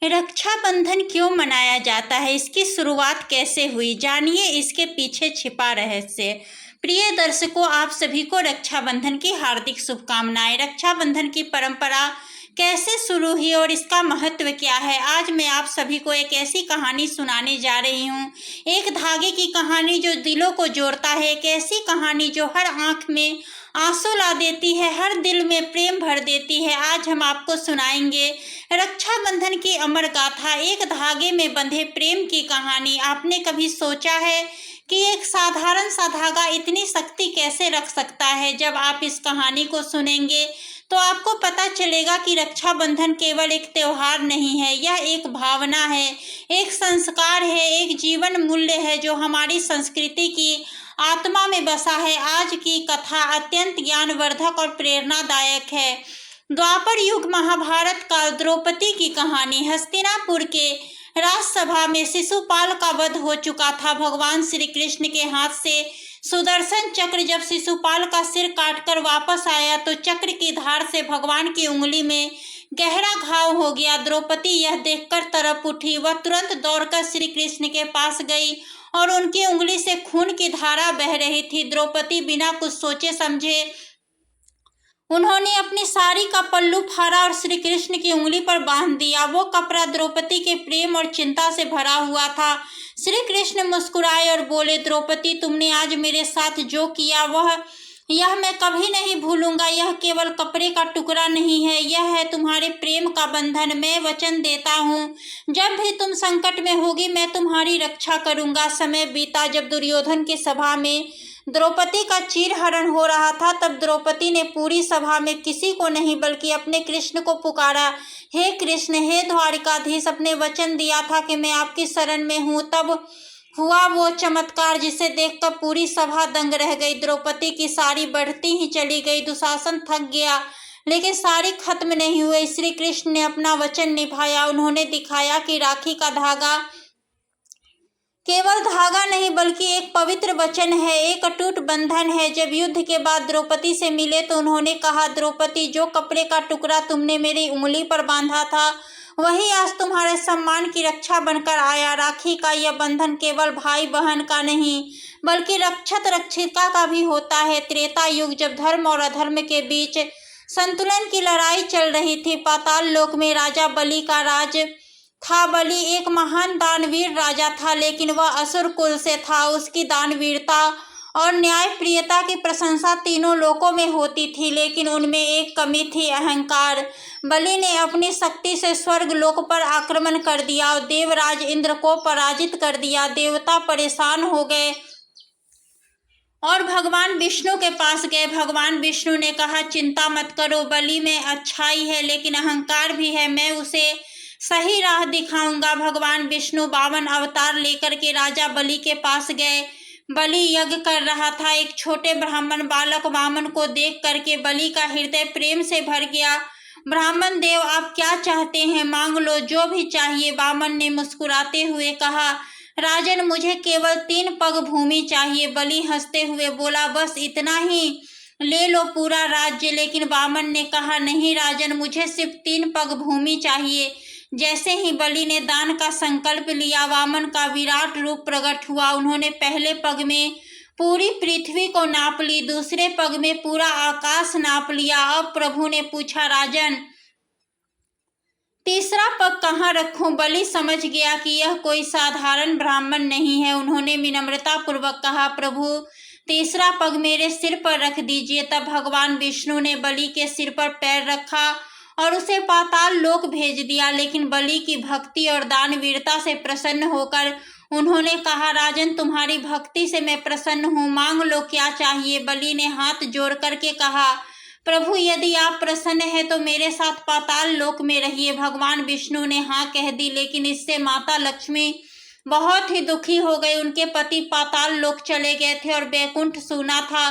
रक्षाबंधन क्यों मनाया जाता है, इसकी शुरुआत कैसे हुई, जानिए इसके पीछे छिपा रहस्य। प्रिय दर्शकों, आप सभी को रक्षाबंधन की हार्दिक शुभकामनाएं। रक्षाबंधन की परंपरा कैसे शुरू हुई और इसका महत्व क्या है, आज मैं आप सभी को एक ऐसी कहानी सुनाने जा रही हूँ। एक धागे की कहानी जो दिलों को जोड़ता है, एक ऐसी कहानी जो हर आंख में आंसू ला देती है, हर दिल में प्रेम भर देती है। आज हम आपको सुनाएंगे रक्षाबंधन की अमर गाथा, एक धागे में बंधे प्रेम की कहानी। आपने कभी सोचा है कि एक साधारण सा धागा इतनी शक्ति कैसे रख सकता है? जब आप इस कहानी को सुनेंगे तो आपको पता चलेगा कि रक्षाबंधन केवल एक त्योहार नहीं है, यह एक भावना है, एक संस्कार है, एक जीवन मूल्य है जो हमारी संस्कृति की आत्मा में बसा है। आज की कथा अत्यंत ज्ञानवर्धक और प्रेरणादायक है। द्वापर युग महाभारत काल, द्रौपदी की कहानी। हस्तिनापुर के राजसभा में शिशुपाल का वध हो चुका था। भगवान श्री कृष्ण के हाथ से सुदर्शन चक्र जब शिशुपाल का सिर काटकर वापस आया तो चक्र की धार से भगवान की उंगली में गहरा घाव हो गया। द्रौपदी यह देखकर तड़प उठी। वह तुरंत दौड़कर श्री कृष्ण के पास गई और उनकी उंगली से खून की धारा बह रही थी। द्रौपदी बिना कुछ सोचे समझे उन्होंने अपनी साड़ी का पल्लू फाड़ा और श्री कृष्ण की उंगली पर बांध दिया। वो कपड़ा द्रौपदी के प्रेम और चिंता से भरा हुआ था। श्री कृष्ण मुस्कुराए और बोले, द्रौपदी, तुमने आज मेरे साथ जो किया यह मैं कभी नहीं भूलूंगा। यह केवल कपड़े का टुकड़ा नहीं है, यह है तुम्हारे प्रेम का बंधन। मैं वचन देता हूँ, जब भी तुम संकट में होगी मैं तुम्हारी रक्षा करूंगा। समय बीता। जब दुर्योधन की सभा में द्रौपदी का चीरहरण हो रहा था तब द्रौपदी ने पूरी सभा में किसी को नहीं बल्कि अपने कृष्ण को पुकारा, हे कृष्ण, हे द्वारिकाधीश, अपने वचन दिया था कि मैं आपकी शरण में हूँ। तब हुआ वो चमत्कार जिसे देखकर पूरी सभा दंग रह गई। द्रौपदी की साड़ी बढ़ती ही चली गई। दुशासन थक गया लेकिन साड़ी खत्म नहीं हुई। श्री कृष्ण ने अपना वचन निभाया। उन्होंने दिखाया कि राखी का धागा केवल धागा नहीं बल्कि एक पवित्र वचन है, एक अटूट बंधन है। जब युद्ध के बाद द्रौपदी से मिले तो उन्होंने कहा, द्रौपदी, जो कपड़े का टुकड़ा तुमने मेरी उंगली पर बांधा था वही आज तुम्हारे सम्मान की रक्षा बनकर आया। राखी का यह बंधन केवल भाई बहन का नहीं बल्कि रक्षक रक्षिता का भी होता है। त्रेता युग, जब धर्म और अधर्म के बीच संतुलन की लड़ाई चल रही थी, पाताल लोक में राजा बलि का राज था। बलि एक महान दानवीर राजा था लेकिन वह असुर कुल से था। उसकी दानवीरता और न्यायप्रियता की प्रशंसा तीनों लोकों में होती थी, लेकिन उनमें एक कमी थी, अहंकार। बलि ने अपनी शक्ति से स्वर्ग लोक पर आक्रमण कर दिया और देवराज इंद्र को पराजित कर दिया। देवता परेशान हो गए और भगवान विष्णु के पास गए। भगवान विष्णु ने कहा, चिंता मत करो, बलि में अच्छाई है लेकिन अहंकार भी है, मैं उसे सही राह दिखाऊंगा। भगवान विष्णु 52 अवतार लेकर के राजा बलि के पास गए। बलि यज्ञ कर रहा था। एक छोटे ब्राह्मण बालक वामन को देख करके बलि का हृदय प्रेम से भर गया। ब्राह्मण देव, आप क्या चाहते हैं, मांग लो, जो भी चाहिए। वामन ने मुस्कुराते हुए कहा, राजन, मुझे केवल 3 पग भूमि चाहिए। बलि हंसते हुए बोला, बस इतना ही, ले लो पूरा राज्य। लेकिन वामन ने कहा, नहीं राजन, मुझे सिर्फ 3 पग भूमि चाहिए। जैसे ही बलि ने दान का संकल्प लिया, वामन का विराट रूप प्रकट हुआ। उन्होंने पहले पग में पूरी पृथ्वी को नाप ली, दूसरे पग में पूरा आकाश नाप लिया। अब प्रभु ने पूछा, राजन, तीसरा पग कहाँ रखूं? बलि समझ गया कि यह कोई साधारण ब्राह्मण नहीं है। उन्होंने विनम्रता पूर्वक कहा, प्रभु, तीसरा पग मेरे सिर पर रख दीजिए। तब भगवान विष्णु ने बलि के सिर पर पैर रखा और उसे पाताल लोक भेज दिया। लेकिन बलि की भक्ति और दानवीरता से प्रसन्न होकर उन्होंने कहा, राजन, तुम्हारी भक्ति से मैं प्रसन्न हूँ, मांग लो क्या चाहिए। बलि ने हाथ जोड़ करके कहा, प्रभु, यदि आप प्रसन्न हैं तो मेरे साथ पाताल लोक में रहिए। भगवान विष्णु ने हाँ कह दी, लेकिन इससे माता लक्ष्मी बहुत ही दुखी हो गई। उनके पति पाताल लोक चले गए थे और बैकुंठ सूना था।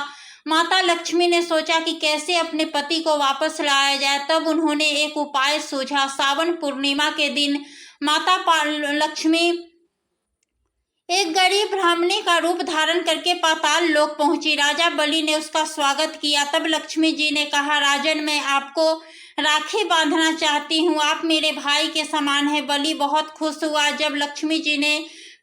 माता लक्ष्मी ने सोचा कि कैसे अपने पति को वापस लाया जाए। तब उन्होंने एक उपाय सूझा। सावन पूर्णिमा के दिन माता लक्ष्मी एक गरीब ब्राह्मणी का रूप धारण करके पाताल लोक पहुंची। राजा बलि ने उसका स्वागत किया। तब लक्ष्मी जी ने कहा, राजन, मैं आपको राखी बांधना चाहती हूँ। आप मेरे भाई के समान है। बलि बहुत खुश हुआ। जब लक्ष्मी जी ने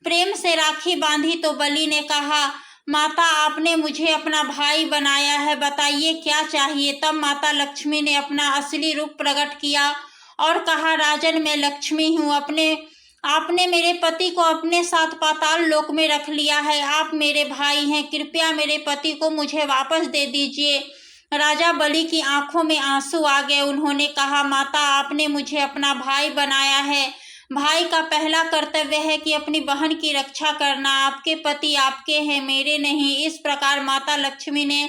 प्रेम से राखी बांधी तो बलि ने कहा, माता आपने मुझे अपना भाई बनाया है, बताइए क्या चाहिए। तब माता लक्ष्मी ने अपना असली रूप प्रकट किया और कहा, राजन मैं लक्ष्मी हूँ। आपने मेरे पति को अपने साथ पाताल लोक में रख लिया है। आप मेरे भाई हैं, कृपया मेरे पति को मुझे वापस दे दीजिए। राजा बलि की आंखों में आंसू आ गए। उन्होंने कहा, माता आपने मुझे अपना भाई बनाया है। भाई का पहला कर्तव्य है कि अपनी बहन की रक्षा करना। आपके पति आपके हैं, मेरे नहीं। इस प्रकार माता लक्ष्मी ने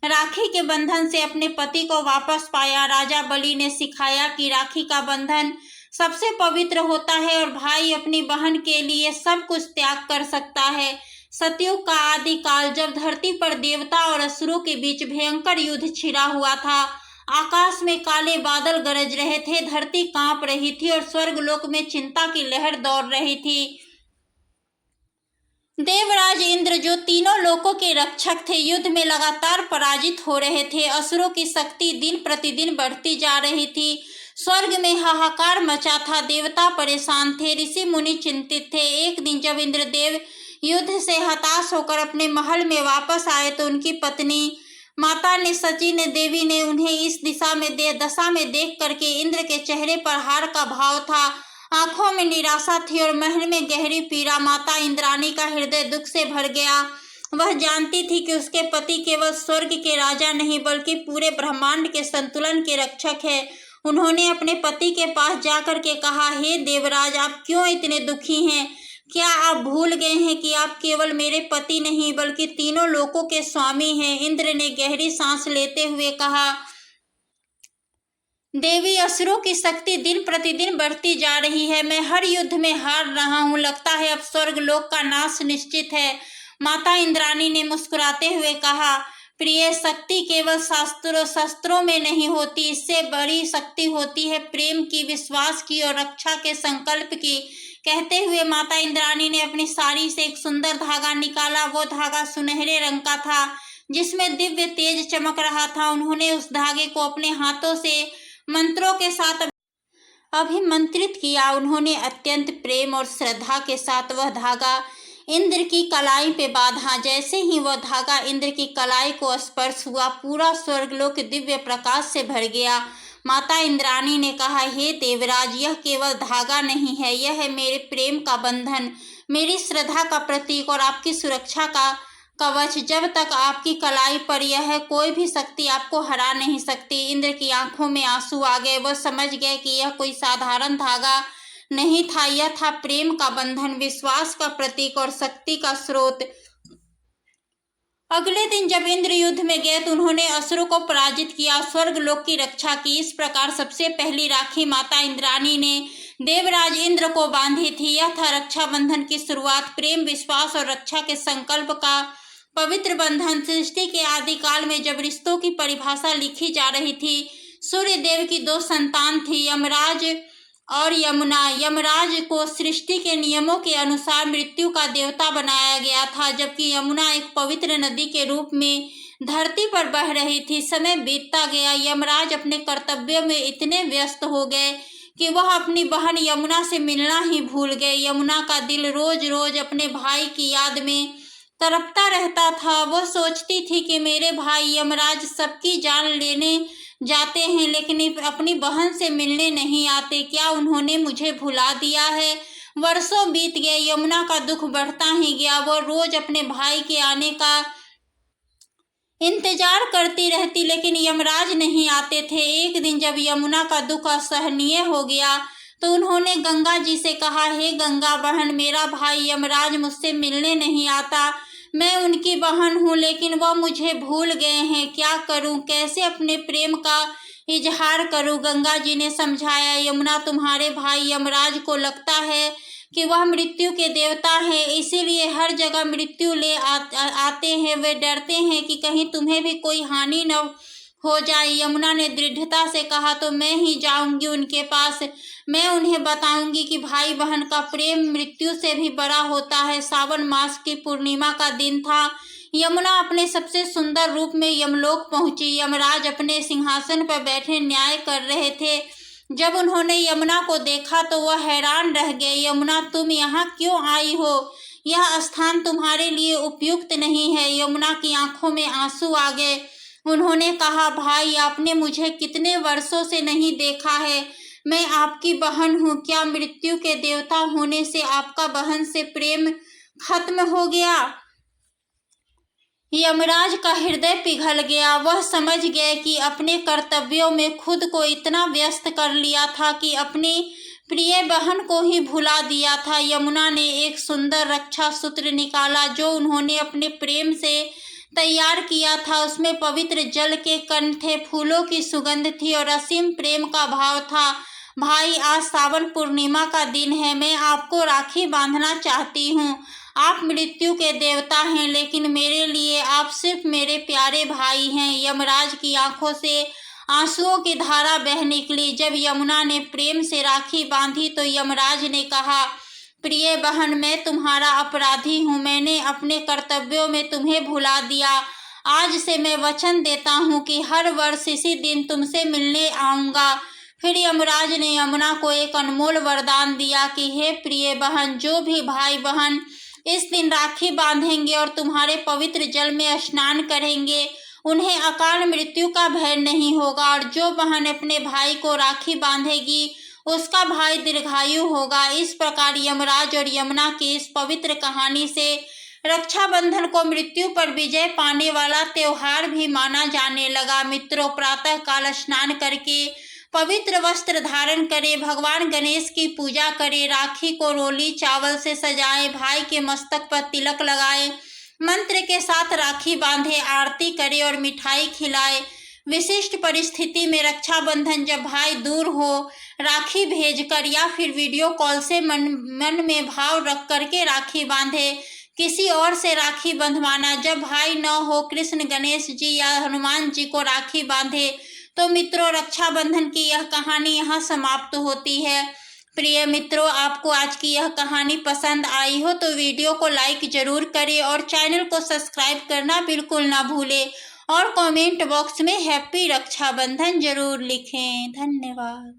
राखी के बंधन से अपने पति को वापस पाया। राजा बलि ने सिखाया कि राखी का बंधन सबसे पवित्र होता है और भाई अपनी बहन के लिए सब कुछ त्याग कर सकता है। सतयुग का आदि काल, जब धरती पर देवता और असुरों के बीच भयंकर युद्ध छिड़ा हुआ था। आकाश में काले बादल गरज रहे थे, धरती कांप रही थी और स्वर्गलोक में चिंता की लहर दौड़ रही थी। देवराज इंद्र, जो तीनों लोकों के रक्षक थे, युद्ध में लगातार पराजित हो रहे थे। असुरों की शक्ति दिन प्रतिदिन बढ़ती जा रही थी। स्वर्ग में हाहाकार मचा था। देवता परेशान थे, ऋषि मुनि चिंतित थे। एक दिन जब इंद्रदेव युद्ध से हताश होकर अपने महल में वापस आए तो उनकी पत्नी माता ने सची देवी ने उन्हें इस दशा में देख करके इंद्र के चेहरे पर हार का भाव था, आंखों में निराशा थी और महल में गहरी पीड़ा। माता इंद्राणी का हृदय दुख से भर गया। वह जानती थी कि उसके पति केवल स्वर्ग के राजा नहीं बल्कि पूरे ब्रह्मांड के संतुलन के रक्षक है। उन्होंने अपने पति के पास जाकर के कहा, हे देवराज, आप क्यों इतने दुखी हैं? क्या आप भूल गए हैं कि आप केवल मेरे पति नहीं बल्कि तीनों लोकों के स्वामी हैं? इंद्र ने गहरी सांस लेते हुए कहा, देवी, असुरों की शक्ति दिन प्रतिदिन बढ़ती जा रही है। मैं हर युद्ध में हार रहा हूँ। लगता है अब स्वर्ग लोक का नाश निश्चित है। माता इंद्राणी ने मुस्कुराते हुए कहा, प्रिय, शक्ति केवल शस्त्रों में नहीं होती, इससे बड़ी शक्ति होती है प्रेम की, विश्वास की और रक्षा के संकल्प की। कहते हुए माता इंद्राणी ने अपनी साड़ी से एक सुंदर धागा निकाला। वो धागा सुनहरे रंग का था जिसमें दिव्य तेज चमक रहा था। उन्होंने उस धागे को अपने हाथों से मंत्रों के साथ अभिमंत्रित किया। उन्होंने अत्यंत प्रेम और श्रद्धा के साथ वह धागा इंद्र की कलाई पे बांधा। जैसे ही वह धागा इंद्र की कलाई को स्पर्श हुआ, पूरा स्वर्गलोक दिव्य प्रकाश से भर गया। माता इंद्राणी ने कहा, हे देवराज, यह केवल धागा नहीं है, यह है मेरे प्रेम का बंधन, मेरी श्रद्धा का प्रतीक और आपकी सुरक्षा का कवच। जब तक आपकी कलाई पर यह है, कोई भी शक्ति आपको हरा नहीं सकती। इंद्र की आंखों में आंसू आ गए। वह समझ गए कि यह कोई साधारण धागा नहीं था, यह था प्रेम का बंधन, विश्वास का प्रतीक और शक्ति का स्रोत। अगले दिन जब इंद्र युद्ध में गए तो उन्होंने असुरों को पराजित किया, स्वर्ग लोक की रक्षा की। इस प्रकार सबसे पहली राखी माता इंद्राणी ने देवराज इंद्र को बांधी थी। यह था रक्षाबंधन की शुरुआत। प्रेम, विश्वास और रक्षा के संकल्प का पवित्र बंधन। सृष्टि के आदिकाल में जब रिश्तों की परिभाषा लिखी जा रही थी, सूर्य देव की दो संतान थी, यमराज और यमुना। यमराज को सृष्टि के नियमों के अनुसार मृत्यु का देवता बनाया गया था, जबकि यमुना एक पवित्र नदी के रूप में धरती पर बह रही थी। समय बीतता गया। यमराज अपने कर्तव्यों में इतने व्यस्त हो गए कि वह अपनी बहन यमुना से मिलना ही भूल गए। यमुना का दिल रोज रोज अपने भाई की याद में तड़पता रहता था। वह सोचती थी कि मेरे भाई यमराज सबकी जान लेने जाते हैं लेकिन अपनी बहन से मिलने नहीं आते। क्या उन्होंने मुझे भुला दिया है? वर्षों बीत गए। यमुना का दुख बढ़ता ही गया। वह रोज अपने भाई के आने का इंतजार करती रहती लेकिन यमराज नहीं आते थे। एक दिन जब यमुना का दुख असहनीय हो गया तो उन्होंने गंगा जी से कहा, हे गंगा बहन, मेरा भाई यमराज मुझसे मिलने नहीं आता। मैं उनकी बहन हूँ लेकिन वह मुझे भूल गए हैं। क्या करूँ? कैसे अपने प्रेम का इजहार करूँ? गंगा जी ने समझाया, यमुना, तुम्हारे भाई यमराज को लगता है कि वह मृत्यु के देवता है, इसीलिए हर जगह मृत्यु ले आते हैं। वे डरते हैं कि कहीं तुम्हें भी कोई हानि न हो जाए। यमुना ने दृढ़ता से कहा, तो मैं ही जाऊंगी उनके पास। मैं उन्हें बताऊंगी कि भाई बहन का प्रेम मृत्यु से भी बड़ा होता है। सावन मास की पूर्णिमा का दिन था। यमुना अपने सबसे सुंदर रूप में यमलोक पहुंची। यमराज अपने सिंहासन पर बैठे न्याय कर रहे थे। जब उन्होंने यमुना को देखा तो वह हैरान रह गए। यमुना, तुम यहाँ क्यों आई हो? यह स्थान तुम्हारे लिए उपयुक्त नहीं है। यमुना की आंखों में आंसू आ गए। उन्होंने कहा, भाई, आपने मुझे कितने वर्षों से नहीं देखा है। मैं आपकी बहन हूँ। क्या मृत्यु के देवता होने से आपका बहन से प्रेम खत्म हो गया? यमराज का हृदय पिघल गया। वह समझ गए कि अपने कर्तव्यों में खुद को इतना व्यस्त कर लिया था कि अपनी प्रिय बहन को ही भुला दिया था। यमुना ने एक सुंदर रक्षा सूत्र निकाला जो उन्होंने अपने प्रेम से तैयार किया था। उसमें पवित्र जल के कण थे, फूलों की सुगंध थी और असीम प्रेम का भाव था। भाई, आज सावन पूर्णिमा का दिन है। मैं आपको राखी बांधना चाहती हूँ। आप मृत्यु के देवता हैं, लेकिन मेरे लिए आप सिर्फ मेरे प्यारे भाई हैं। यमराज की आंखों से आंसुओं की धारा बह निकली। जब यमुना ने प्रेम से राखी बांधी तो यमराज ने कहा, प्रिय बहन, मैं तुम्हारा अपराधी हूँ। मैंने अपने कर्तव्यों में तुम्हें भुला दिया। आज से मैं वचन देता हूँ कि हर वर्ष इसी दिन तुमसे मिलने आऊँगा। फिर यमराज ने यमुना को एक अनमोल वरदान दिया कि हे प्रिय बहन, जो भी भाई बहन इस दिन राखी बांधेंगे और तुम्हारे पवित्र जल में स्नान करेंगे, उन्हें अकाल मृत्यु का भय नहीं होगा। और जो बहन अपने भाई को राखी बांधेगी, उसका भाई दीर्घायु होगा। इस प्रकार यमराज और यमुना की इस पवित्र कहानी से रक्षाबंधन को मृत्यु पर विजय पाने वाला त्योहार भी माना जाने लगा। मित्रों, प्रातः काल स्नान करके पवित्र वस्त्र धारण करें, भगवान गणेश की पूजा करें, राखी को रोली चावल से सजाएं, भाई के मस्तक पर तिलक लगाएं, मंत्र के साथ राखी बांधे, आरती करें और मिठाई खिलाएं। विशिष्ट परिस्थिति में रक्षाबंधन जब भाई दूर हो, राखी भेजकर या फिर वीडियो कॉल से मन में भाव रख करके राखी बांधे। किसी और से राखी बंधवाना, जब भाई न हो, कृष्ण, गणेश जी या हनुमान जी को राखी बांधे। तो मित्रों, रक्षाबंधन की यह कहानी यहाँ समाप्त होती है। प्रिय मित्रों, आपको आज की यह कहानी पसंद आई हो तो वीडियो को लाइक जरूर करें और चैनल को सब्सक्राइब करना बिल्कुल ना भूलें और कमेंट बॉक्स में हैप्पी रक्षाबंधन जरूर लिखें। धन्यवाद।